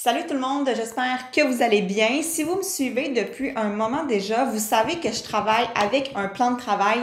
Salut tout le monde, j'espère que vous allez bien. Si vous me suivez depuis un moment déjà, vous savez que je travaille avec un plan de travail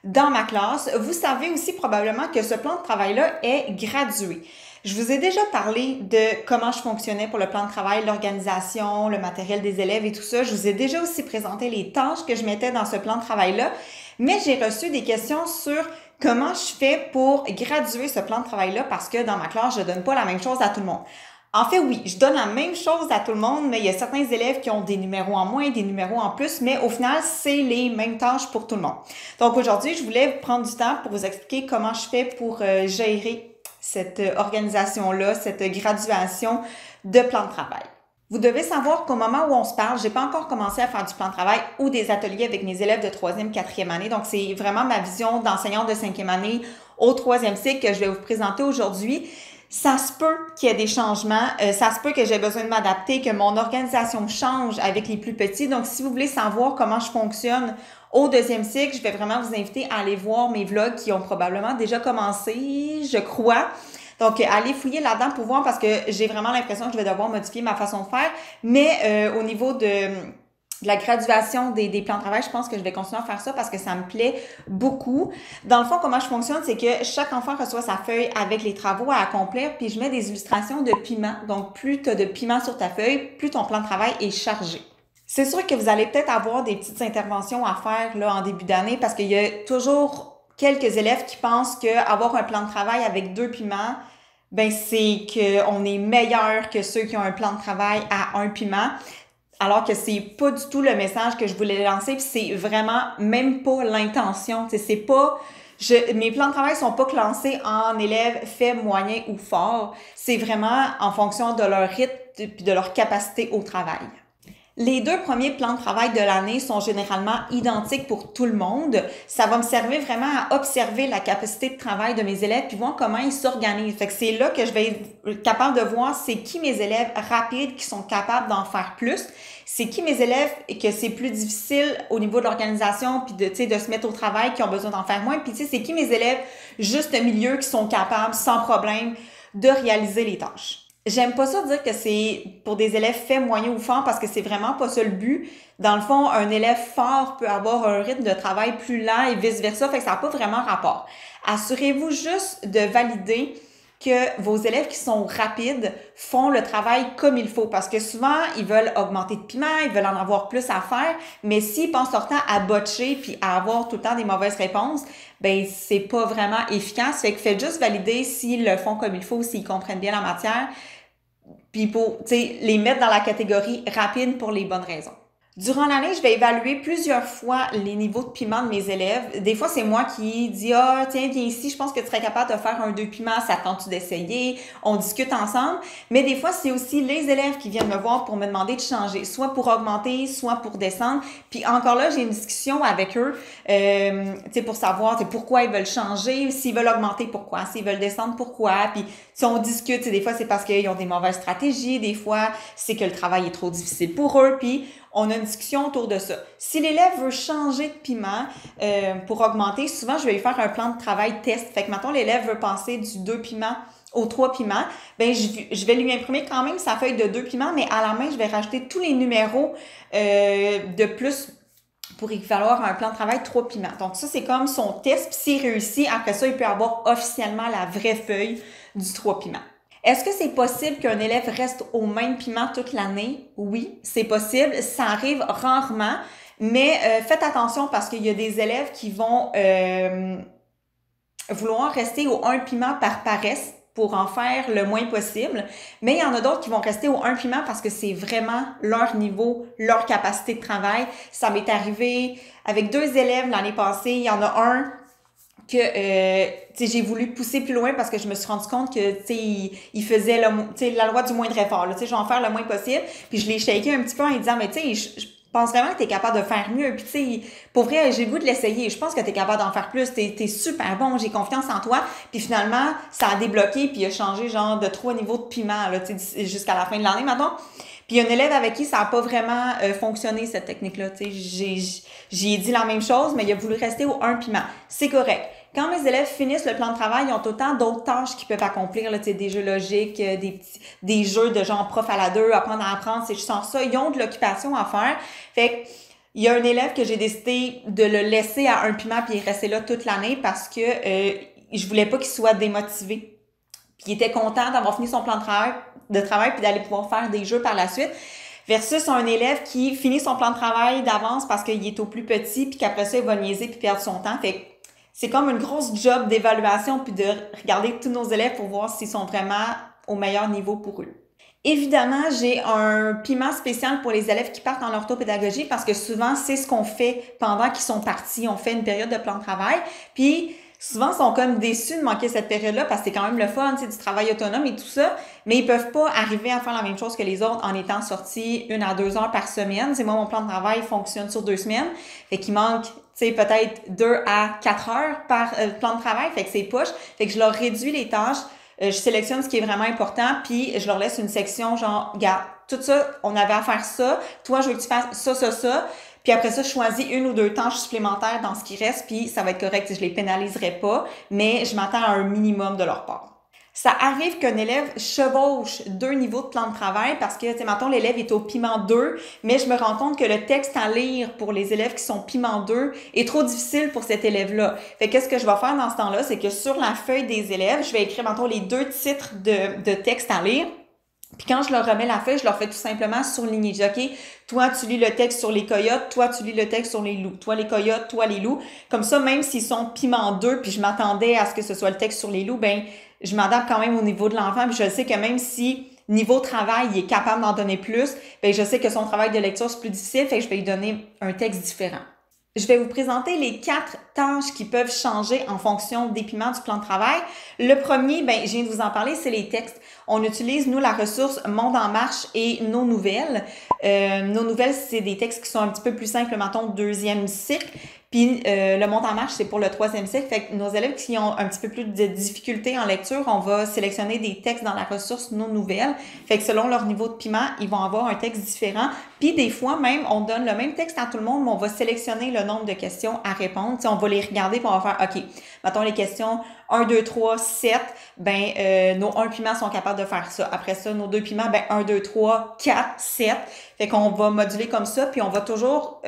dans ma classe. Vous savez aussi probablement que ce plan de travail-là est gradué. Je vous ai déjà parlé de comment je fonctionnais pour le plan de travail, l'organisation, le matériel des élèves et tout ça. Je vous ai déjà aussi présenté les tâches que je mettais dans ce plan de travail-là, mais j'ai reçu des questions sur comment je fais pour graduer ce plan de travail-là parce que dans ma classe, je donne pas la même chose à tout le monde. En fait, oui, je donne la même chose à tout le monde, mais il y a certains élèves qui ont des numéros en moins, des numéros en plus, mais au final, c'est les mêmes tâches pour tout le monde. Donc aujourd'hui, je voulais prendre du temps pour vous expliquer comment je fais pour gérer cette organisation-là, cette graduation de plan de travail. Vous devez savoir qu'au moment où on se parle, j'ai pas encore commencé à faire du plan de travail ou des ateliers avec mes élèves de 3e, 4e année. Donc, c'est vraiment ma vision d'enseignante de 5e année au 3e cycle que je vais vous présenter aujourd'hui. Ça se peut qu'il y ait des changements, ça se peut que j'ai besoin de m'adapter, que mon organisation change avec les plus petits. Donc, si vous voulez savoir comment je fonctionne au 2e cycle, je vais vraiment vous inviter à aller voir mes vlogs qui ont probablement déjà commencé, je crois. Donc, allez fouiller là-dedans pour voir parce que j'ai vraiment l'impression que je vais devoir modifier ma façon de faire. Mais au niveau de la graduation des plans de travail, je pense que je vais continuer à faire ça parce que ça me plaît beaucoup. Dans le fond, comment je fonctionne, c'est que chaque enfant reçoit sa feuille avec les travaux à accomplir, puis je mets des illustrations de piment. Donc, plus tu as de piment sur ta feuille, plus ton plan de travail est chargé. C'est sûr que vous allez peut-être avoir des petites interventions à faire là en début d'année parce qu'il y a toujours quelques élèves qui pensent qu'avoir un plan de travail avec 2 piments, ben c'est qu'on est meilleur que ceux qui ont un plan de travail à 1 piment. Alors que c'est pas du tout le message que je voulais lancer, puis c'est vraiment même pas l'intention. C'est pas, mes plans de travail sont pas classés en élèves faibles, moyens ou forts. C'est vraiment en fonction de leur rythme et de leur capacité au travail. Les 2 premiers plans de travail de l'année sont généralement identiques pour tout le monde. Ça va me servir vraiment à observer la capacité de travail de mes élèves puis voir comment ils s'organisent. Fait que c'est là que je vais être capable de voir c'est qui mes élèves rapides qui sont capables d'en faire plus. C'est qui mes élèves et que c'est plus difficile au niveau de l'organisation puis de se mettre au travail qui ont besoin d'en faire moins. Puis c'est qui mes élèves juste milieu qui sont capables sans problème de réaliser les tâches. J'aime pas ça dire que c'est pour des élèves faibles, moyens ou forts parce que c'est vraiment pas ça le but. Dans le fond, un élève fort peut avoir un rythme de travail plus lent et vice-versa, fait que ça n'a pas vraiment rapport. Assurez-vous juste de valider que vos élèves qui sont rapides font le travail comme il faut parce que souvent, ils veulent augmenter de piment, ils veulent en avoir plus à faire, mais s'ils passent leur temps à botcher puis à avoir tout le temps des mauvaises réponses, ben c'est pas vraiment efficace. Fait que faites juste valider s'ils le font comme il faut, s'ils comprennent bien la matière, puis pour les mettre dans la catégorie rapide pour les bonnes raisons. Durant l'année, je vais évaluer plusieurs fois les niveaux de piment de mes élèves. Des fois, c'est moi qui dis « Ah, tiens, viens ici, je pense que tu serais capable de faire un 2 piments, ça tente-tu d'essayer? » On discute ensemble. Mais des fois, c'est aussi les élèves qui viennent me voir pour me demander de changer, soit pour augmenter, soit pour descendre. Puis encore là, j'ai une discussion avec eux pour savoir pourquoi ils veulent changer, s'ils veulent augmenter, pourquoi, s'ils veulent descendre, pourquoi. Puis si on discute, des fois, c'est parce qu'ils ont des mauvaises stratégies, des fois, c'est que le travail est trop difficile pour eux, puis on a une discussion autour de ça. Si l'élève veut changer de piment pour augmenter, souvent, je vais lui faire un plan de travail test. Fait que, mettons, l'élève veut passer du 2 piments au 3 piments, ben je vais lui imprimer quand même sa feuille de 2 piments, mais à la main, je vais rajouter tous les numéros de plus pour équivaloir un plan de travail 3 piments. Donc ça, c'est comme son test. Puis s'il réussit, après ça, il peut avoir officiellement la vraie feuille du 3 piments. Est-ce que c'est possible qu'un élève reste au même piment toute l'année? Oui, c'est possible. Ça arrive rarement, mais faites attention parce qu'il y a des élèves qui vont vouloir rester au 1 piment par paresse pour en faire le moins possible. Mais il y en a d'autres qui vont rester au 1 piment parce que c'est vraiment leur niveau, leur capacité de travail. Ça m'est arrivé avec 2 élèves l'année passée. Il y en a un que j'ai voulu pousser plus loin parce que je me suis rendu compte que il faisait la loi du moindre effort. Je vais en faire le moins possible. Puis je l'ai shaké un petit peu en lui disant mais je pense vraiment que tu es capable de faire mieux. Puis pour vrai, j'ai le goût de l'essayer. Je pense que tu es capable d'en faire plus. T'es super bon, j'ai confiance en toi. Puis finalement, ça a débloqué puis il a changé genre de 3 niveaux de piment là, jusqu'à la fin de l'année maintenant. Puis il y a un élève avec qui ça n'a pas vraiment fonctionné cette technique-là. J'y ai dit la même chose, mais il a voulu rester au 1 piment. C'est correct. Quand mes élèves finissent le plan de travail, ils ont autant d'autres tâches qu'ils peuvent accomplir, là, des jeux logiques, des jeux de genre prof à la deux, apprendre à apprendre, c'est juste ça. Ils ont de l'occupation à faire. Fait que, il y a un élève que j'ai décidé de le laisser à un piment puis il restait là toute l'année parce que je voulais pas qu'il soit démotivé. Puis il était content d'avoir fini son plan de travail puis d'aller pouvoir faire des jeux par la suite. Versus un élève qui finit son plan de travail d'avance parce qu'il est au plus petit puis qu'après ça, il va niaiser puis perdre son temps. Fait que c'est comme une grosse job d'évaluation puis de regarder tous nos élèves pour voir s'ils sont vraiment au meilleur niveau pour eux. Évidemment, j'ai un piment spécial pour les élèves qui partent en orthopédagogie parce que souvent, c'est ce qu'on fait pendant qu'ils sont partis. On fait une période de plan de travail. Puis, souvent, ils sont comme déçus de manquer cette période-là parce que c'est quand même le fun, c'est du travail autonome et tout ça. Mais ils peuvent pas arriver à faire la même chose que les autres en étant sortis 1 à 2 heures par semaine. C'est moi, mon plan de travail fonctionne sur 2 semaines. Fait qu'il manque, peut-être 2 à 4 heures par plan de travail. Fait que c'est push. Fait que je leur réduis les tâches. Je sélectionne ce qui est vraiment important, puis je leur laisse une section genre, regarde, tout ça, on avait à faire ça. Toi, je veux que tu fasses ça. Puis après ça, je choisis 1 ou 2 tâches supplémentaires dans ce qui reste, puis ça va être correct, je les pénaliserai pas, mais je m'attends à un minimum de leur part. Ça arrive qu'un élève chevauche 2 niveaux de plan de travail parce que, mettons, l'élève est au piment 2, mais je me rends compte que le texte à lire pour les élèves qui sont piment 2 est trop difficile pour cet élève-là. Fait qu'est-ce que je vais faire dans ce temps-là, c'est que sur la feuille des élèves, je vais écrire, mettons, les 2 titres de texte à lire. Puis quand je leur remets la feuille, je leur fais tout simplement surligner. Je dis, OK, toi, tu lis le texte sur les coyotes, toi, tu lis le texte sur les loups. Toi, les coyotes, toi, les loups. Comme ça, même s'ils sont piment 2, puis je m'attendais à ce que ce soit le texte sur les loups, ben je m'adapte quand même au niveau de l'enfant. Puis je sais que même si niveau travail, il est capable d'en donner plus, ben je sais que son travail de lecture, c'est plus difficile, fait que je vais lui donner un texte différent. Je vais vous présenter les 4 tâches qui peuvent changer en fonction des piments du plan de travail. Le premier, je viens de vous en parler, c'est les textes. On utilise, nous, la ressource Monde en marche et Nos nouvelles. Nos nouvelles, c'est des textes qui sont un petit peu plus simples, mettons, 2e cycle. Puis le Monde en marche, c'est pour le 3e cycle. Fait que nos élèves qui ont un petit peu plus de difficultés en lecture, on va sélectionner des textes dans la ressource Nos nouvelles. Fait que selon leur niveau de piment, ils vont avoir un texte différent. Puis des fois, même, on donne le même texte à tout le monde, mais on va sélectionner le nombre de questions à répondre. T'sais, on va les regarder pour on va faire, OK, mettons les questions 1, 2, 3, 7, nos 1 piments sont capables de faire ça. Après ça, nos 2 piments, 1, 2, 3, 4, 7. Fait qu'on va moduler comme ça, puis on va toujours,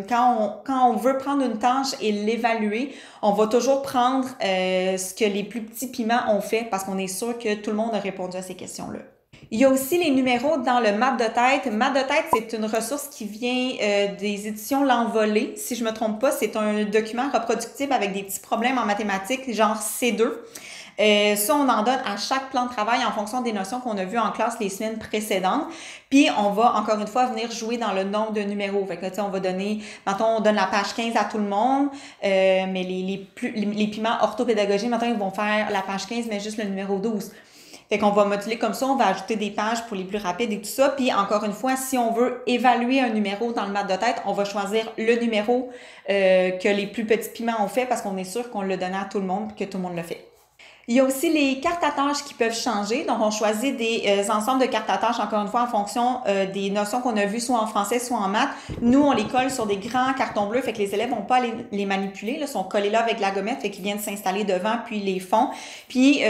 quand on veut prendre une tâche et l'évaluer, on va toujours prendre ce que les plus petits piments ont fait parce qu'on est sûr que tout le monde a répondu à ces questions-là. Il y a aussi les numéros dans le Maths de tête. Maths de tête, c'est une ressource qui vient des éditions L'Envolée. Si je me trompe pas, c'est un document reproductible avec des petits problèmes en mathématiques, genre C2. Ça, on en donne à chaque plan de travail en fonction des notions qu'on a vues en classe les semaines précédentes. Puis, on va, encore une fois, venir jouer dans le nombre de numéros. Fait que, tu sais, on va donner, mettons, on donne la page 15 à tout le monde, mais les piments orthopédagogie, mettons, ils vont faire la page 15, mais juste le numéro 12. Fait qu'on va moduler comme ça, on va ajouter des pages pour les plus rapides et tout ça. Puis encore une fois, si on veut évaluer un numéro dans le maths de tête, on va choisir le numéro que les plus petits piments ont fait parce qu'on est sûr qu'on l'a donné à tout le monde et que tout le monde le fait. Il y a aussi les cartes à tâches qui peuvent changer. Donc, on choisit des ensembles de cartes à tâches, encore une fois, en fonction des notions qu'on a vues, soit en français, soit en maths. Nous, on les colle sur des grands cartons bleus, fait que les élèves n'ont pas à les manipuler. Là, sont collés là avec la gommette, fait qu'ils viennent s'installer devant, puis les font. Puis,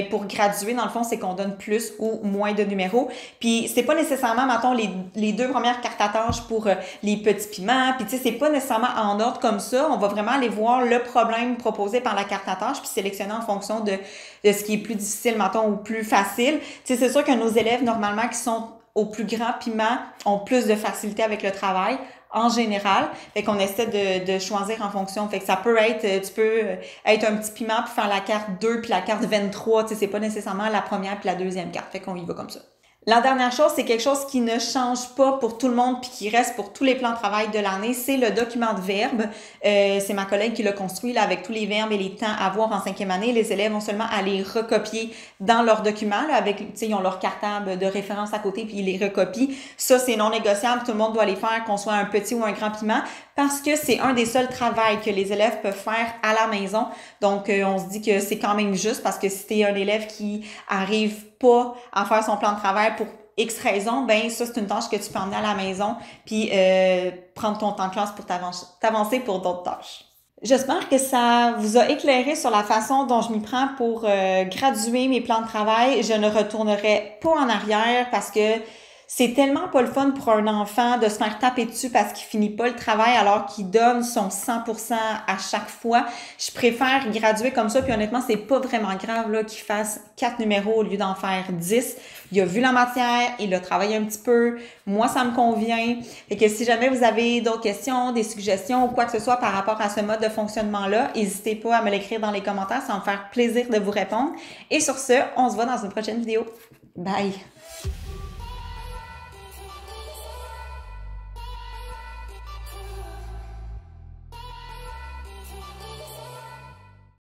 pour graduer, dans le fond, c'est qu'on donne plus ou moins de numéros. Puis, c'est pas nécessairement, mettons, les 2 premières cartes à tâches pour les petits piments. Puis, tu sais, c'est pas nécessairement en ordre comme ça. On va vraiment aller voir le problème proposé par la carte à tâche, puis sélectionner en fonction de ce qui est plus difficile, mettons, ou plus facile. Tu sais, c'est sûr que nos élèves, normalement, qui sont au plus grand piment, ont plus de facilité avec le travail, en général. Fait qu'on essaie de choisir en fonction. Fait que ça peut être, tu peux être un petit piment puis faire la carte 2 puis la carte 23. Tu sais, c'est pas nécessairement la première puis la deuxième carte. Fait qu'on y va comme ça. La dernière chose, c'est quelque chose qui ne change pas pour tout le monde puis qui reste pour tous les plans de travail de l'année, c'est le document de verbes. C'est ma collègue qui l'a construit là, avec tous les verbes et les temps à voir en 5e année. Les élèves vont seulement aller recopier dans leur document là, avec, tu sais, ils ont leur cartable de référence à côté puis ils les recopient. Ça, c'est non négociable. Tout le monde doit les faire, qu'on soit un petit ou un grand piment, parce que c'est un des seuls travails que les élèves peuvent faire à la maison. Donc, on se dit que c'est quand même juste parce que si t'es un élève qui arrive pas à faire son plan de travail pour X raisons, ça, c'est une tâche que tu peux emmener à la maison puis prendre ton temps de classe pour t'avancer pour d'autres tâches. J'espère que ça vous a éclairé sur la façon dont je m'y prends pour graduer mes plans de travail. Je ne retournerai pas en arrière parce que c'est tellement pas le fun pour un enfant de se faire taper dessus parce qu'il finit pas le travail alors qu'il donne son 100% à chaque fois. Je préfère graduer comme ça, puis honnêtement, c'est pas vraiment grave là qu'il fasse 4 numéros au lieu d'en faire 10. Il a vu la matière, il a travaillé un petit peu. Moi, ça me convient. Fait que si jamais vous avez d'autres questions, des suggestions ou quoi que ce soit par rapport à ce mode de fonctionnement-là, n'hésitez pas à me l'écrire dans les commentaires, ça va me faire plaisir de vous répondre. Et sur ce, on se voit dans une prochaine vidéo. Bye!